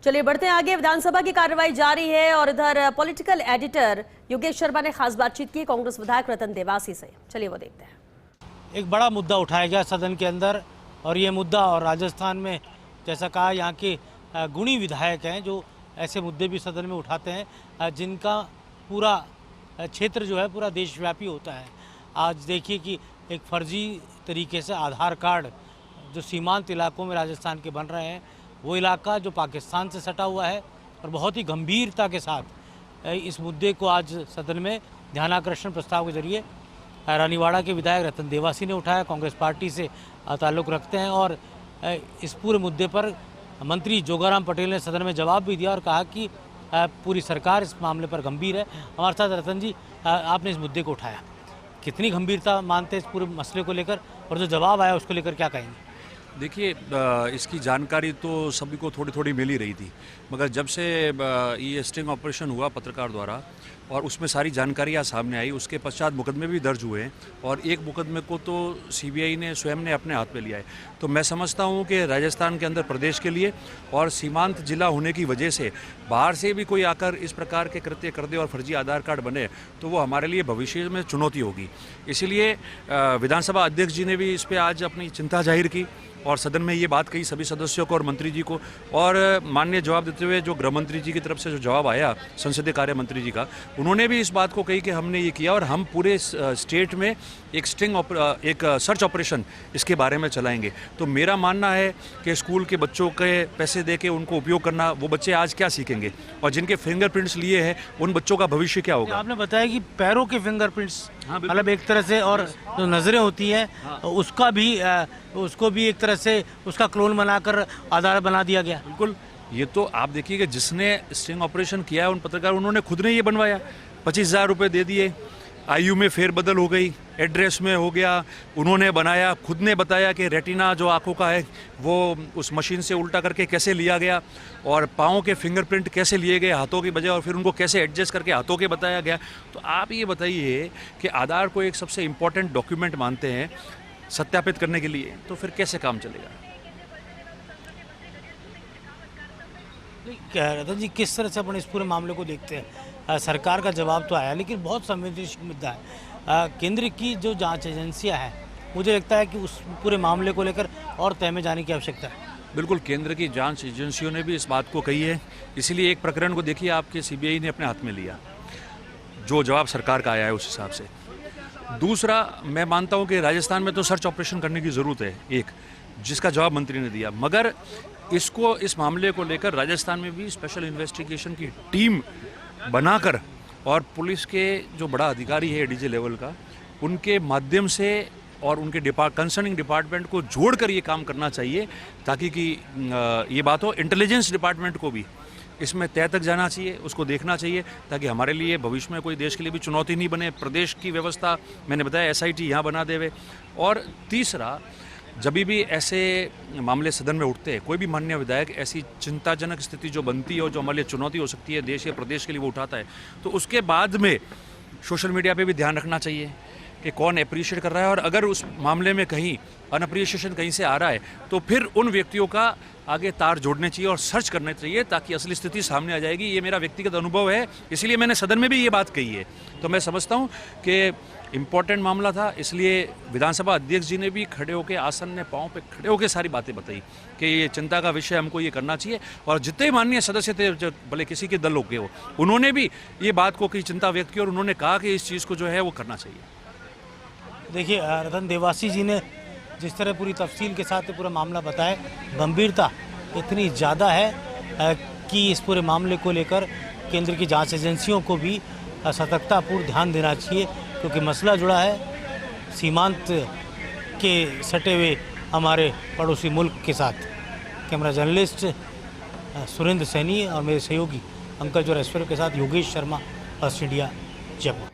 चलिए बढ़ते हैं आगे। विधानसभा की कार्रवाई जारी है और इधर पॉलिटिकल एडिटर योगेश शर्मा ने खास बातचीत की कांग्रेस विधायक रतन देवासी से। चलिए वो देखते हैं। एक बड़ा मुद्दा उठाया गया सदन के अंदर और ये मुद्दा, और राजस्थान में जैसा कहा यहाँ के गुणी विधायक हैं जो ऐसे मुद्दे भी सदन में उठाते हैं जिनका पूरा क्षेत्र जो है पूरा देशव्यापी होता है। आज देखिए कि एक फर्जी तरीके से आधार कार्ड जो सीमांत इलाकों में राजस्थान के बन रहे हैं, वो इलाका जो पाकिस्तान से सटा हुआ है, और बहुत ही गंभीरता के साथ इस मुद्दे को आज सदन में ध्यानाकर्षण प्रस्ताव के जरिए रानीवाड़ा के विधायक रतन देवासी ने उठाया। कांग्रेस पार्टी से ताल्लुक़ रखते हैं और इस पूरे मुद्दे पर मंत्री जोगाराम पटेल ने सदन में जवाब भी दिया और कहा कि पूरी सरकार इस मामले पर गंभीर है। हमारे साथ रतन जी, आपने इस मुद्दे को उठाया, कितनी गंभीरता मानते हैं इस पूरे मसले को लेकर, और जो जवाब आया उसको लेकर क्या कहेंगे? देखिए, इसकी जानकारी तो सभी को थोड़ी थोड़ी मिल ही रही थी, मगर जब से ये स्टिंग ऑपरेशन हुआ पत्रकार द्वारा और उसमें सारी जानकारियाँ सामने आई, उसके पश्चात मुकदमे भी दर्ज हुए और एक मुकदमे को तो सीबीआई ने स्वयं ने अपने हाथ में लिया है। तो मैं समझता हूँ कि राजस्थान के अंदर प्रदेश के लिए और सीमांत जिला होने की वजह से बाहर से भी कोई आकर इस प्रकार के कृत्य कर दे और फर्जी आधार कार्ड बने तो वो हमारे लिए भविष्य में चुनौती होगी। इसीलिए विधानसभा अध्यक्ष जी ने भी इस पर आज अपनी चिंता जाहिर की और सदन में ये बात कही सभी सदस्यों को और मंत्री जी को, और माननीय जवाब देते हुए जो गृह मंत्री जी की तरफ से जो जवाब आया संसदीय कार्य मंत्री जी का, उन्होंने भी इस बात को कही कि हमने ये किया और हम पूरे स्टेट में एक एक सर्च ऑपरेशन इसके बारे में चलाएंगे। तो मेरा मानना है कि स्कूल के बच्चों के पैसे दे के उनको उपयोग करना, वो बच्चे आज क्या सीखेंगे, और जिनके फिंगरप्रिंट्स लिए हैं उन बच्चों का भविष्य क्या होगा। आपने बताया कि पैरों के फिंगरप्रिंट्स, मतलब एक तरह से, और जो नज़रें होती हैं उसको भी एक तरह से उसका क्लोन बनाकर आधार बना दिया गया। बिल्कुल, ये तो आप देखिए कि जिसने स्टिंग ऑपरेशन किया है उन पत्रकार, उन्होंने खुद ने ये बनवाया, 25,000 रुपये दे दिए, आयु में फेरबदल हो गई, एड्रेस में हो गया, उन्होंने बनाया, खुद ने बताया कि रेटिना जो आंखों का है वो उस मशीन से उल्टा करके कैसे लिया गया और पाँव के फिंगरप्रिंट कैसे लिए गए हाथों की बजाय, और फिर उनको कैसे एडजस्ट करके हाथों के बताया गया। तो आप ये बताइए कि आधार को एक सबसे इम्पोर्टेंट डॉक्यूमेंट मानते हैं सत्यापित करने के लिए, तो फिर कैसे काम चलेगा? रतन जी, किस तरह से अपन इस पूरे मामले को देखते हैं? सरकार का जवाब तो आया, लेकिन बहुत संवेदनशील मुद्दा है। केंद्र की जो जांच एजेंसियां हैं, मुझे लगता है कि उस पूरे मामले को लेकर और तह में जाने की आवश्यकता है। बिल्कुल, केंद्र की जांच एजेंसियों ने भी इस बात को कही है, इसीलिए एक प्रकरण को देखिए आपके सीबीआई ने अपने हाथ में लिया, जो जवाब सरकार का आया है उस हिसाब से। दूसरा, मैं मानता हूं कि राजस्थान में तो सर्च ऑपरेशन करने की ज़रूरत है, एक जिसका जवाब मंत्री ने दिया, मगर इसको इस मामले को लेकर राजस्थान में भी स्पेशल इन्वेस्टिगेशन की टीम बनाकर और पुलिस के जो बड़ा अधिकारी है डीजी लेवल का, उनके माध्यम से और उनके कंसर्निंग डिपार्टमेंट को जोड़कर ये काम करना चाहिए, ताकि कि ये बात हो, इंटेलिजेंस डिपार्टमेंट को भी इसमें तय तक जाना चाहिए, उसको देखना चाहिए, ताकि हमारे लिए भविष्य में कोई देश के लिए भी चुनौती नहीं बने। प्रदेश की व्यवस्था मैंने बताया एसआईटी यहाँ बना देवे। और तीसरा, जब भी ऐसे मामले सदन में उठते हैं, कोई भी माननीय विधायक ऐसी चिंताजनक स्थिति जो बनती है और जो हमारे लिए चुनौती हो सकती है देश या प्रदेश के लिए, वो उठाता है, तो उसके बाद में सोशल मीडिया पे भी ध्यान रखना चाहिए कि कौन अप्रिशिएट कर रहा है, और अगर उस मामले में कहीं अनअप्रिशिएशन कहीं से आ रहा है तो फिर उन व्यक्तियों का आगे तार जोड़ने चाहिए और सर्च करना चाहिए, ताकि असली स्थिति सामने आ जाएगी। ये मेरा व्यक्तिगत अनुभव है, इसीलिए मैंने सदन में भी ये बात कही है। तो मैं समझता हूँ कि इम्पोर्टेंट मामला था, इसलिए विधानसभा अध्यक्ष जी ने भी खड़े होकर, आसन में पाँव पे खड़े होकर सारी बातें बताई कि ये चिंता का विषय, हमको ये करना चाहिए। और जितने माननीय सदस्य थे, जो भले किसी के दल होके हो, उन्होंने भी ये बात को की चिंता व्यक्त की और उन्होंने कहा कि इस चीज़ को जो है वो करना चाहिए। देखिए, रतन देवासी जी ने जिस तरह पूरी तफसील के साथ पूरा मामला बताया, गंभीरता इतनी ज़्यादा है कि इस पूरे मामले को लेकर केंद्र की जांच एजेंसियों को भी सतर्कतापूर्ण ध्यान देना चाहिए, क्योंकि मसला जुड़ा है सीमांत के सटे हुए हमारे पड़ोसी मुल्क के साथ। कैमरा जर्नलिस्ट सुरेंद्र सैनी और मेरे सहयोगी अंकज और ऐश्वर्य के साथ योगेश शर्मा, फर्स्ट इंडिया, जयपुर।